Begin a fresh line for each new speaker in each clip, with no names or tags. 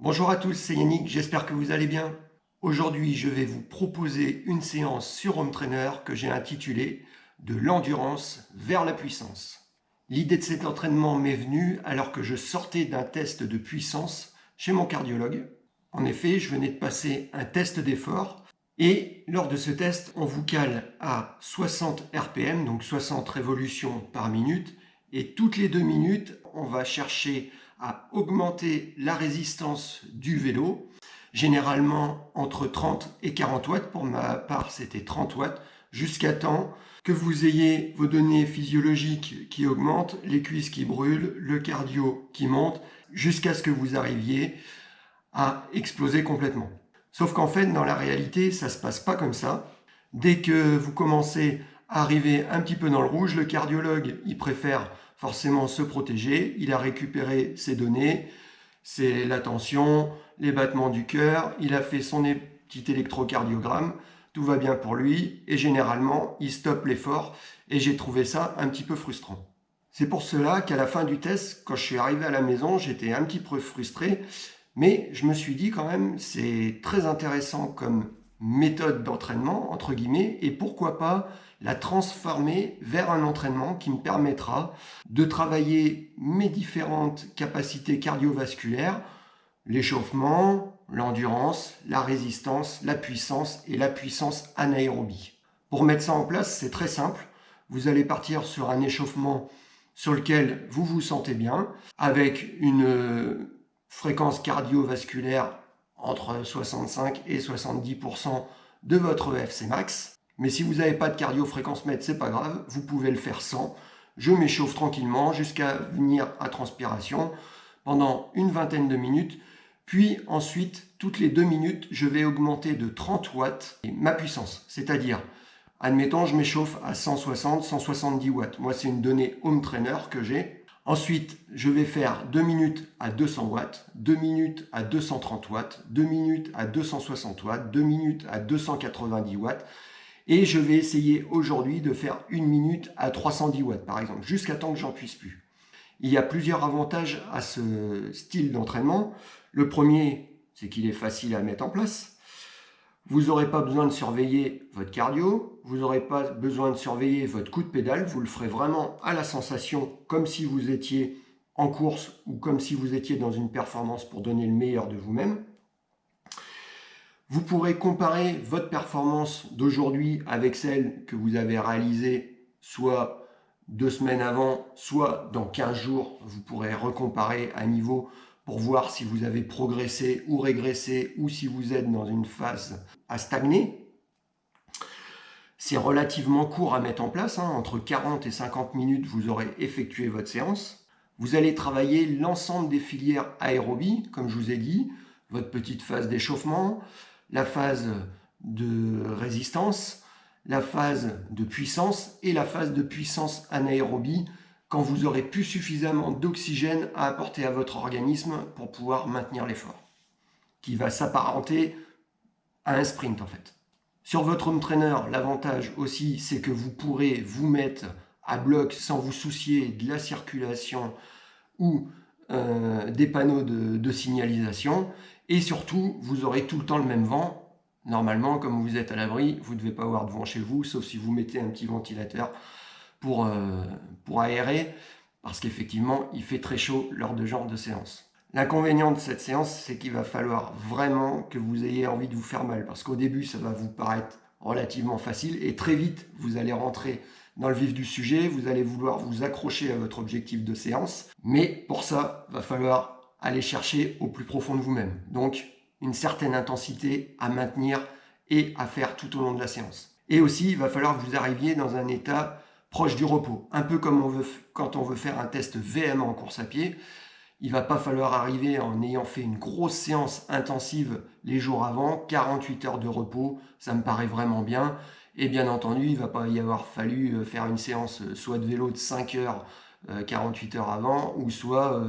Bonjour à tous, c'est Yannick, j'espère que vous allez bien. Aujourd'hui, je vais vous proposer une séance sur Home Trainer que j'ai intitulée « De l'endurance vers la puissance ». L'idée de cet entraînement m'est venue alors que je sortais d'un test de puissance chez mon cardiologue. En effet, je venais de passer un test d'effort et lors de ce test, on vous cale à 60 RPM, donc 60 révolutions par minute, et toutes les 2 minutes, on va chercher à augmenter la résistance du vélo, généralement entre 30 et 40 watts. Pour ma part, c'était 30 watts, jusqu'à temps que vous ayez vos données physiologiques qui augmentent, les cuisses qui brûlent, le cardio qui monte, jusqu'à ce que vous arriviez à exploser complètement. Sauf qu'en fait, dans la réalité, ça ne se passe pas comme ça. Dès que vous commencez à arriver un petit peu dans le rouge, le cardiologue, il préfère forcément se protéger. Il a récupéré ses données, c'est la tension, les battements du cœur, il a fait son petit électrocardiogramme, tout va bien pour lui et généralement, il stoppe l'effort et j'ai trouvé ça un petit peu frustrant. C'est pour cela qu'à la fin du test, quand je suis arrivé à la maison, j'étais un petit peu frustré. Mais je me suis dit quand même, c'est très intéressant comme méthode d'entraînement, entre guillemets, et pourquoi pas la transformer vers un entraînement qui me permettra de travailler mes différentes capacités cardiovasculaires, l'échauffement, l'endurance, la résistance, la puissance et la puissance anaérobie. Pour mettre ça en place, c'est très simple. Vous allez partir sur un échauffement sur lequel vous vous sentez bien, avec une fréquence cardiovasculaire entre 65 et 70% de votre EFC max. Mais si vous n'avez pas de cardio-fréquence mètre, c'est pas grave, vous pouvez le faire sans. Je m'échauffe tranquillement jusqu'à venir à transpiration pendant une vingtaine de minutes. Puis ensuite, toutes les 2 minutes, je vais augmenter de 30 watts ma puissance. C'est-à-dire, admettons, je m'échauffe à 160, 170 watts. Moi, c'est une donnée Home Trainer que j'ai. Ensuite, je vais faire 2 minutes à 200 watts, 2 minutes à 230 watts, 2 minutes à 260 watts, 2 minutes à 290 watts. Et je vais essayer aujourd'hui de faire 1 minute à 310 watts, par exemple, jusqu'à temps que j'en puisse plus. Il y a plusieurs avantages à ce style d'entraînement. Le premier, c'est qu'il est facile à mettre en place. Vous n'aurez pas besoin de surveiller votre cardio, vous n'aurez pas besoin de surveiller votre coup de pédale, vous le ferez vraiment à la sensation comme si vous étiez en course ou comme si vous étiez dans une performance pour donner le meilleur de vous-même. Vous pourrez comparer votre performance d'aujourd'hui avec celle que vous avez réalisée soit 2 semaines avant, soit dans 15 jours. Vous pourrez recomparer à niveau pour voir si vous avez progressé ou régressé ou si vous êtes dans une phase à stagner. C'est relativement court à mettre en place, entre 40 et 50 minutes, vous aurez effectué votre séance. Vous allez travailler l'ensemble des filières aérobie, comme je vous ai dit, votre petite phase d'échauffement, la phase de résistance, la phase de puissance et la phase de puissance anaérobie, quand vous aurez plus suffisamment d'oxygène à apporter à votre organisme pour pouvoir maintenir l'effort, qui va s'apparenter à un sprint en fait. Sur votre home trainer, l'avantage aussi, c'est que vous pourrez vous mettre à bloc sans vous soucier de la circulation ou des panneaux de signalisation. Et surtout, vous aurez tout le temps le même vent. Normalement, comme vous êtes à l'abri, vous ne devez pas avoir de vent chez vous, sauf si vous mettez un petit ventilateur pour aérer, parce qu'effectivement, il fait très chaud lors de ce genre de séance. L'inconvénient de cette séance, c'est qu'il va falloir vraiment que vous ayez envie de vous faire mal, parce qu'au début, ça va vous paraître relativement facile, et très vite, vous allez rentrer dans le vif du sujet, vous allez vouloir vous accrocher à votre objectif de séance, mais pour ça, il va falloir aller chercher au plus profond de vous-même. Donc, une certaine intensité à maintenir et à faire tout au long de la séance. Et aussi, il va falloir que vous arriviez dans un état proche du repos. Un peu comme quand on veut faire un test VM en course à pied, il ne va pas falloir arriver en ayant fait une grosse séance intensive les jours avant, 48 heures de repos, ça me paraît vraiment bien. Et bien entendu, il ne va pas y avoir fallu faire une séance soit de vélo de 5 heures, 48 heures avant, ou soit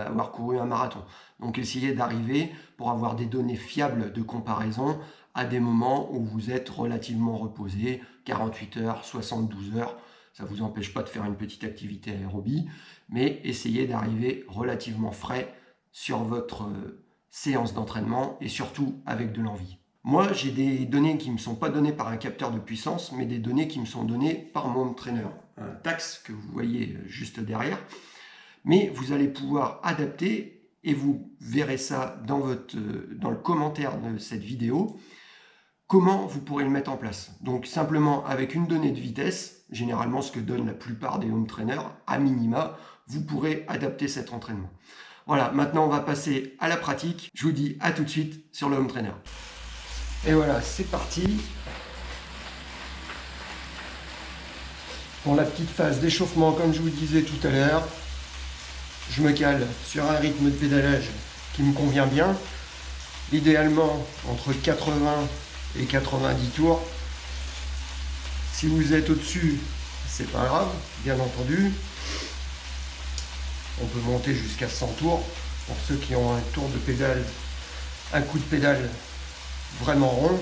avoir couru un marathon. Donc essayez d'arriver pour avoir des données fiables de comparaison à des moments où vous êtes relativement reposé, 48 heures, 72 heures. Ça ne vous empêche pas de faire une petite activité aérobie, mais essayez d'arriver relativement frais sur votre séance d'entraînement et surtout avec de l'envie. Moi, j'ai des données qui ne me sont pas données par un capteur de puissance, mais des données qui me sont données par mon home trainer, un Tax que vous voyez juste derrière. Mais vous allez pouvoir adapter et vous verrez ça dans le commentaire de cette vidéo, comment vous pourrez le mettre en place. Donc simplement avec une donnée de vitesse, généralement ce que donnent la plupart des home trainers, à minima, vous pourrez adapter cet entraînement. Voilà, maintenant on va passer à la pratique. Je vous dis à tout de suite sur le home trainer. Et voilà, c'est parti. Pour la petite phase d'échauffement, comme je vous disais tout à l'heure, je me cale sur un rythme de pédalage qui me convient bien. Idéalement entre 80 et 90 tours. Si vous êtes au-dessus, c'est pas grave, bien entendu. On peut monter jusqu'à 100 tours pour ceux qui ont un tour de pédale, un coup de pédale vraiment rond,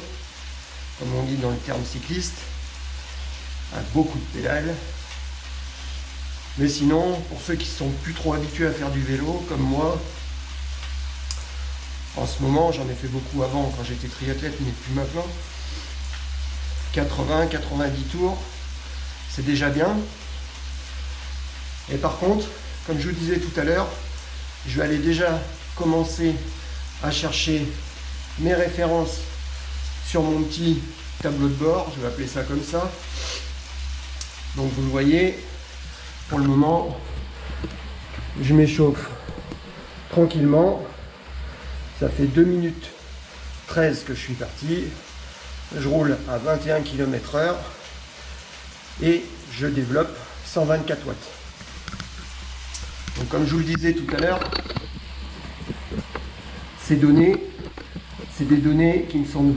comme on dit dans le terme cycliste, un beau coup de pédale. Mais sinon, pour ceux qui sont plus trop habitués à faire du vélo, comme moi, en ce moment, j'en ai fait beaucoup avant quand j'étais triathlète, mais plus maintenant, 80-90 tours, c'est déjà bien. Et par contre, comme je vous disais tout à l'heure, je vais aller déjà commencer à chercher mes références sur mon petit tableau de bord, je vais appeler ça comme ça. Donc vous le voyez, pour le moment, je m'échauffe tranquillement. Ça fait 2 minutes 13 que je suis parti. Je roule à 21 km/h et je développe 124 watts. Donc comme je vous le disais tout à l'heure, ces données, c'est des données qui me sont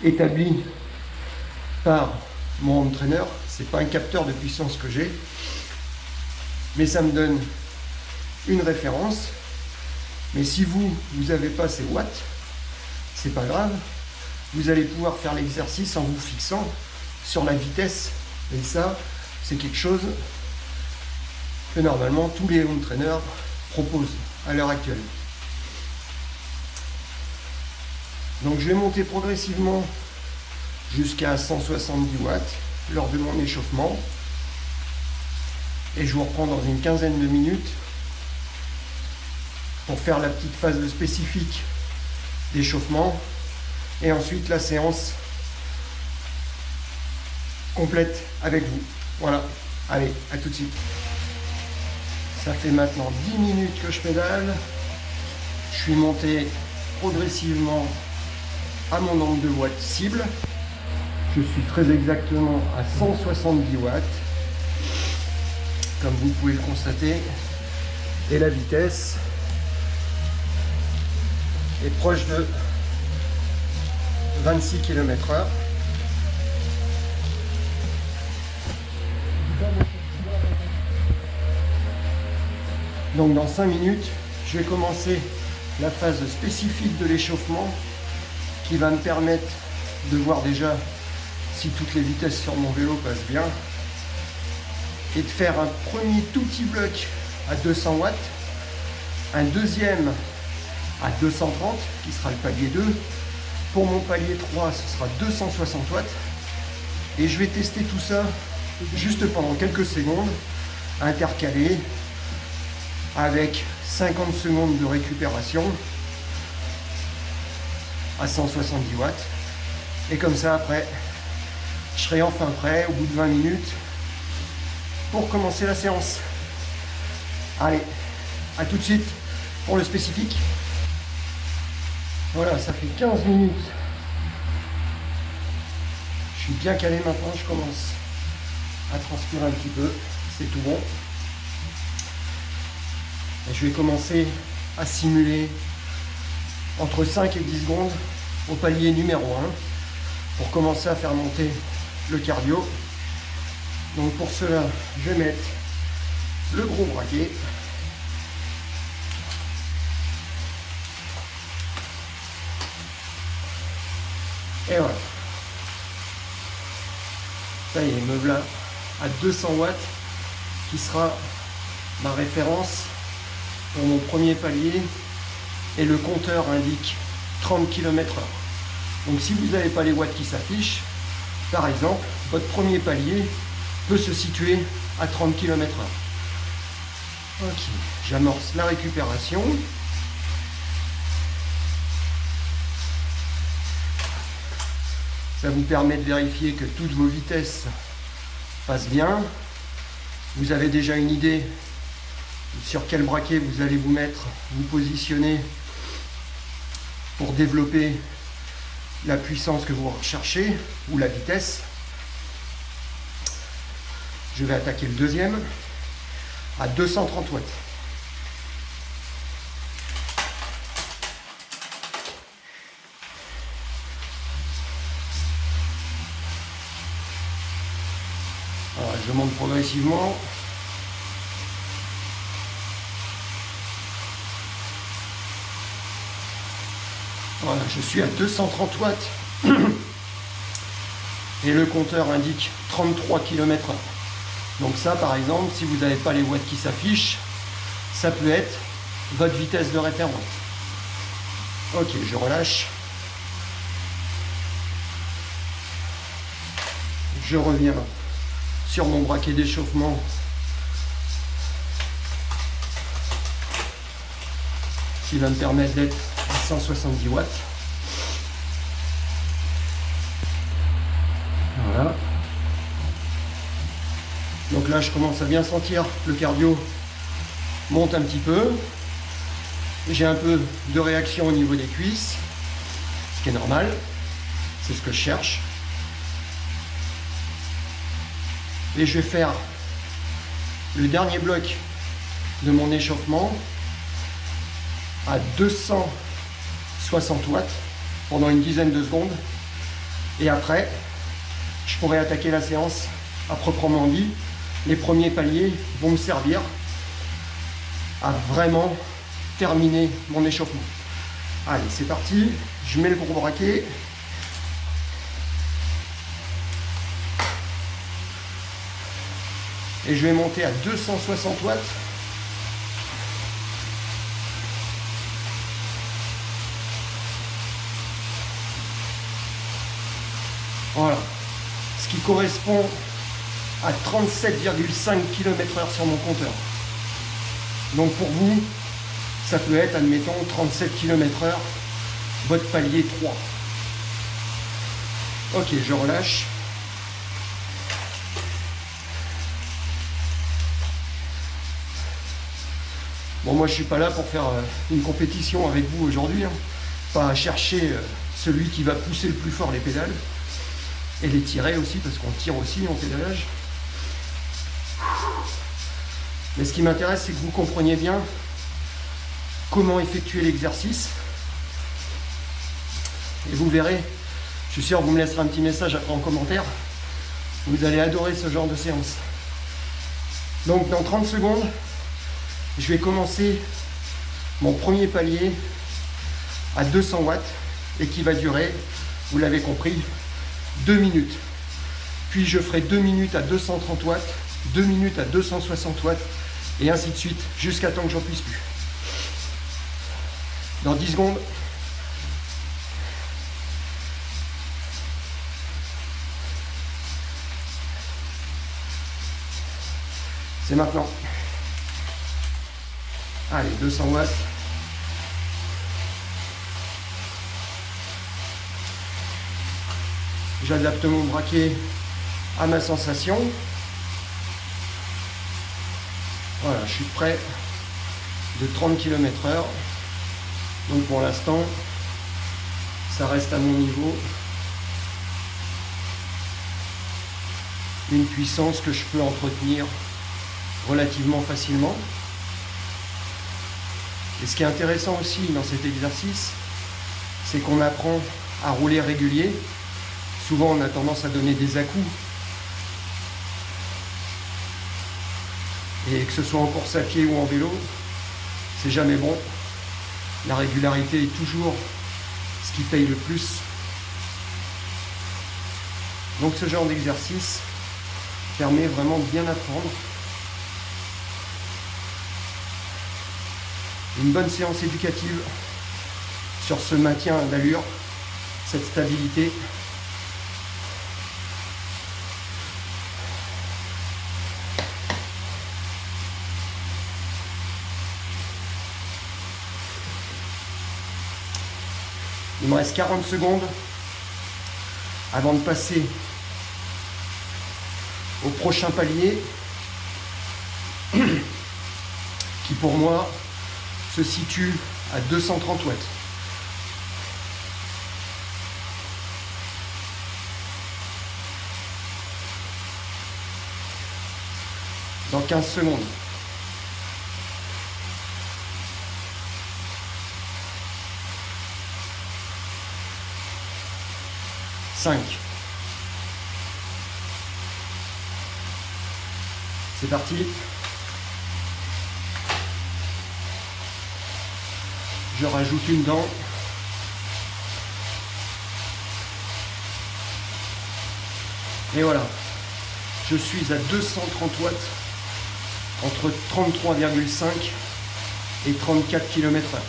établies par mon home trainer. C'est pas un capteur de puissance que j'ai, mais ça me donne une référence. Mais si vous n'avez pas ces watts, c'est pas grave. Vous allez pouvoir faire l'exercice en vous fixant sur la vitesse. Et ça, c'est quelque chose que normalement tous les home trainers proposent à l'heure actuelle. Donc je vais monter progressivement jusqu'à 170 watts lors de mon échauffement. Et je vous reprends dans une quinzaine de minutes pour faire la petite phase spécifique d'échauffement et ensuite la séance complète avec vous. Voilà, allez, à tout de suite. Ça fait maintenant 10 minutes que je pédale. Je suis monté progressivement à mon nombre de watts cible. Je suis très exactement à 170 watts, comme vous pouvez le constater. Et la vitesse est proche de 26 km/h. Donc dans 5 minutes, je vais commencer la phase spécifique de l'échauffement qui va me permettre de voir déjà si toutes les vitesses sur mon vélo passent bien et de faire un premier tout petit bloc à 200 watts, un deuxième à 230 qui sera le palier 2. Pour mon palier 3, ce sera 260 watts. Et je vais tester tout ça juste pendant quelques secondes, intercalé avec 50 secondes de récupération à 170 watts. Et comme ça, après, je serai enfin prêt au bout de 20 minutes pour commencer la séance. Allez, à tout de suite pour le spécifique. Voilà, ça fait 15 minutes. Je suis bien calé maintenant, je commence à transpirer un petit peu, c'est tout bon. Et je vais commencer à simuler entre 5 et 10 secondes au palier numéro 1 pour commencer à faire monter le cardio. Donc pour cela, je vais mettre le gros braquet. Et voilà. Ça y est, me voilà à 200 watts qui sera ma référence pour mon premier palier et le compteur indique 30 km/h. Donc si vous n'avez pas les watts qui s'affichent, par exemple, votre premier palier peut se situer à 30 km/h. Ok, j'amorce la récupération. Ça vous permet de vérifier que toutes vos vitesses passent bien. Vous avez déjà une idée sur quel braquet vous allez vous mettre, vous positionner pour développer la puissance que vous recherchez ou la vitesse. Je vais attaquer le deuxième à 230 watts. Alors, je monte progressivement. Voilà, je suis à 230 watts et le compteur indique 33 km/h. Donc ça, par exemple, si vous n'avez pas les watts qui s'affichent, ça peut être votre vitesse de référence. Ok, je relâche. Je reviens sur mon braquet d'échauffement. Qui va me permettre d'être à 170 watts. Voilà. Donc là, je commence à bien sentir le cardio monte un petit peu. J'ai un peu de réaction au niveau des cuisses, ce qui est normal. C'est ce que je cherche. Et je vais faire le dernier bloc de mon échauffement à 260 watts pendant une dizaine de secondes. Et après, je pourrai attaquer la séance à proprement dit. Les premiers paliers vont me servir à vraiment terminer mon échauffement. Allez, c'est parti. Je mets le gros braquet. Et je vais monter à 260 watts. Voilà. Ce qui correspond à 37,5 km/h sur mon compteur. Donc pour vous, ça peut être, admettons, 37 km/h, votre palier 3. Ok, je relâche. Bon, moi je suis pas là pour faire une compétition avec vous aujourd'hui, hein. Pas à chercher celui qui va pousser le plus fort les pédales et les tirer aussi, parce qu'on tire aussi en pédalage. Mais ce qui m'intéresse, c'est que vous compreniez bien comment effectuer l'exercice. Et vous verrez, je suis sûr, vous me laisserez un petit message après en commentaire. Vous allez adorer ce genre de séance. Donc dans 30 secondes, je vais commencer mon premier palier à 200 watts et qui va durer, vous l'avez compris, 2 minutes. Puis je ferai 2 minutes à 230 watts, 2 minutes à 260 watts et ainsi de suite jusqu'à temps que j'en puisse plus. Dans 10 secondes. C'est maintenant. Allez, 200 watts. J'adapte mon braquet à ma sensation. Voilà, je suis près de 30 km/h. Donc pour l'instant, ça reste à mon niveau. Une puissance que je peux entretenir relativement facilement. Et ce qui est intéressant aussi dans cet exercice, c'est qu'on apprend à rouler régulier. Souvent, on a tendance à donner des à-coups. Et que ce soit en course à pied ou en vélo, c'est jamais bon. La régularité est toujours ce qui paye le plus. Donc ce genre d'exercice permet vraiment de bien apprendre. Une bonne séance éducative sur ce maintien d'allure, cette stabilité. Il me reste 40 secondes avant de passer au prochain palier qui pour moi se situe à 230 watts. Dans 15 secondes. 5. C'est parti. Je rajoute une dent. Et voilà. Je suis à 230 watts entre 33,5 et 34 km/h.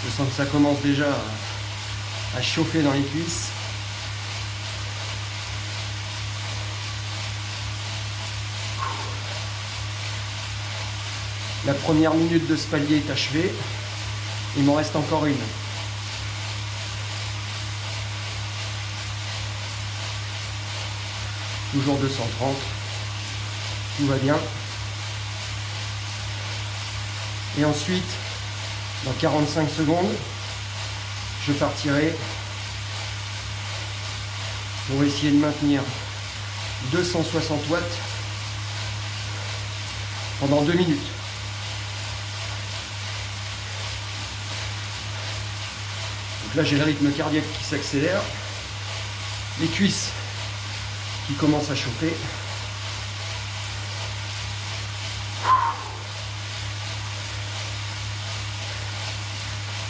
Je sens que ça commence déjà à chauffer dans les cuisses. La première minute de ce palier est achevée. Il m'en reste encore une. Toujours 230. Tout va bien. Et ensuite, dans 45 secondes, je partirai pour essayer de maintenir 260 watts pendant 2 minutes. Donc là, j'ai le rythme cardiaque qui s'accélère, les cuisses qui commencent à chauffer.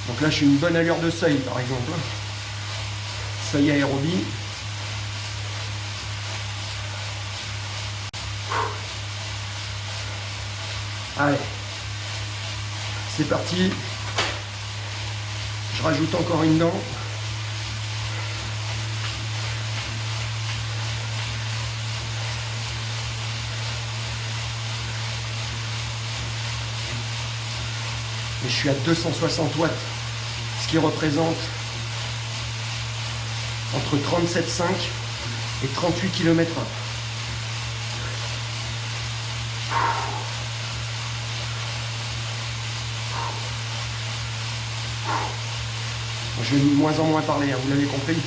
Donc là, je suis une bonne allure de seuil, par exemple. Seuil aérobie. Allez, c'est parti. Je rajoute encore une dent. Et je suis à 260 watts. Ce qui représente entre 37,5 et 38 km/h. Je vais de moins en moins parler, hein, vous l'avez compris.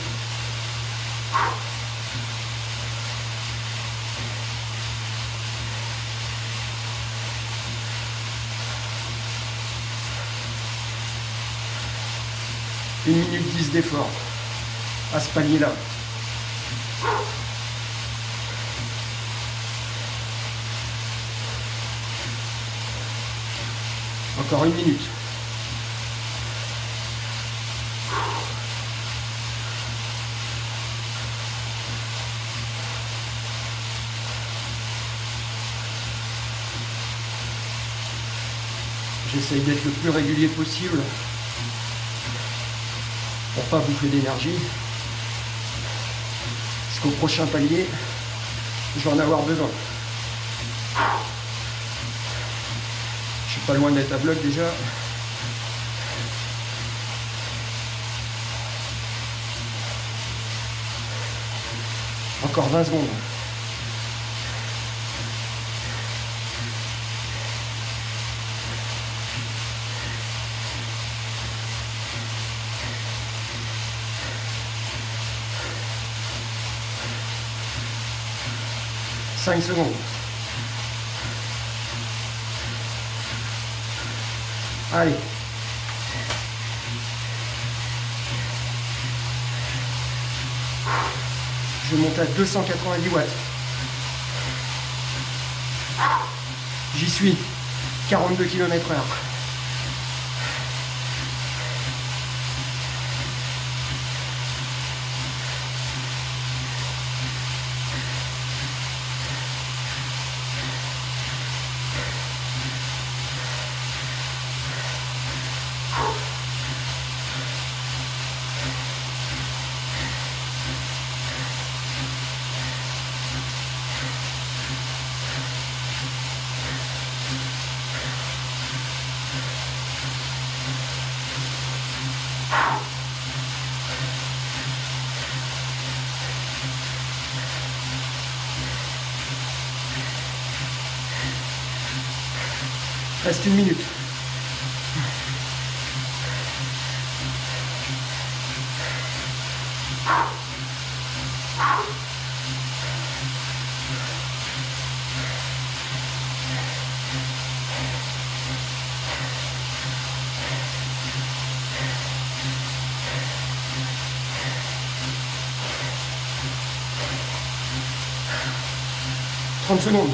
Une minute 10 d'effort à ce palier-là. Encore une minute. J'essaye d'être le plus régulier possible pour pas bouffer d'énergie. Parce qu'au prochain palier, je vais en avoir besoin. Je suis pas loin d'être à bloc déjà. Encore 20 secondes. « 5 secondes. Allez. » 1 Je monte à 290 watts. J'y suis. 42 km/h. Reste une minute. « 30 secondes.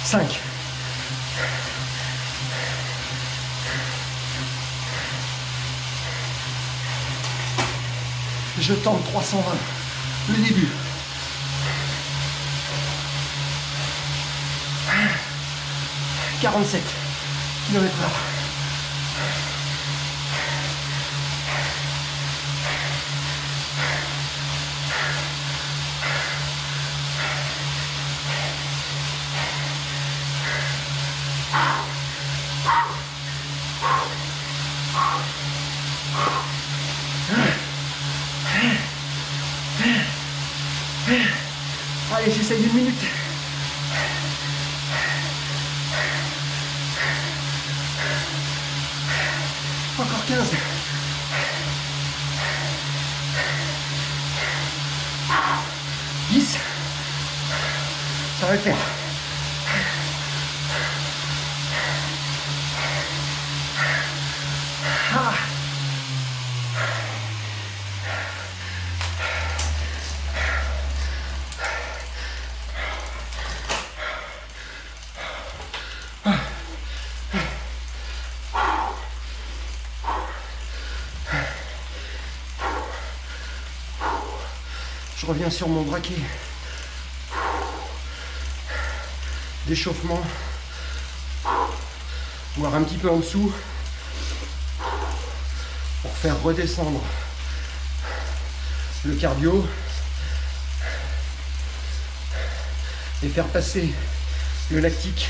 Cinq. Je tente 320. Le début. 47 km/h. Allez, j'essaye une minute. Encore 15. 10. Ça va le faire. Ah. Je reviens sur mon braquet d'échauffement, voire un petit peu en dessous, pour faire redescendre le cardio et faire passer le lactique,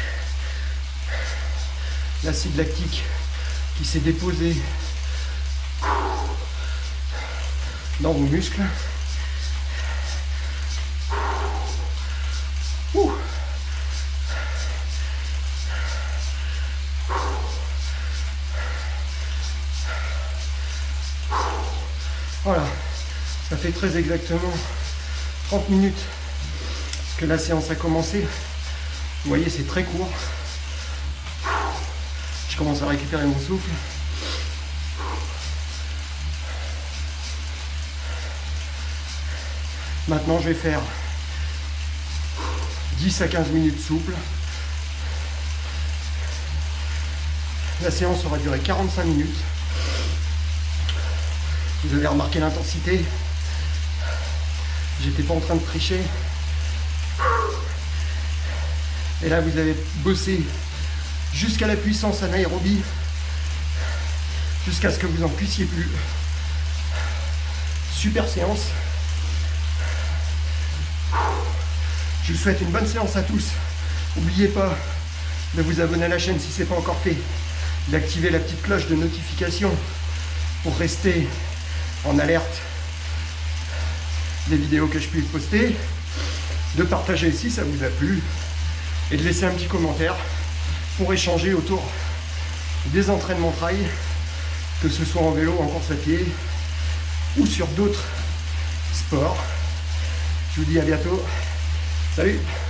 l'acide lactique qui s'est déposé dans vos muscles. Voilà, ça fait très exactement 30 minutes que la séance a commencé. Vous voyez, c'est très court. Je commence à récupérer mon souffle. Maintenant, je vais faire 10 à 15 minutes souple. La séance aura duré 45 minutes. Vous avez remarqué l'intensité. J'étais pas en train de tricher. Et là, vous avez bossé jusqu'à la puissance anaérobie, jusqu'à ce que vous en puissiez plus. Super séance. Je vous souhaite une bonne séance à tous. N'oubliez pas de vous abonner à la chaîne si ce n'est pas encore fait, d'activer la petite cloche de notification pour rester en alerte des vidéos que je puis poster, de partager si ça vous a plu. et de laisser un petit commentaire pour échanger autour des entraînements trail, que ce soit en vélo, en course à pied ou sur d'autres sports. Je vous dis à bientôt. Salut!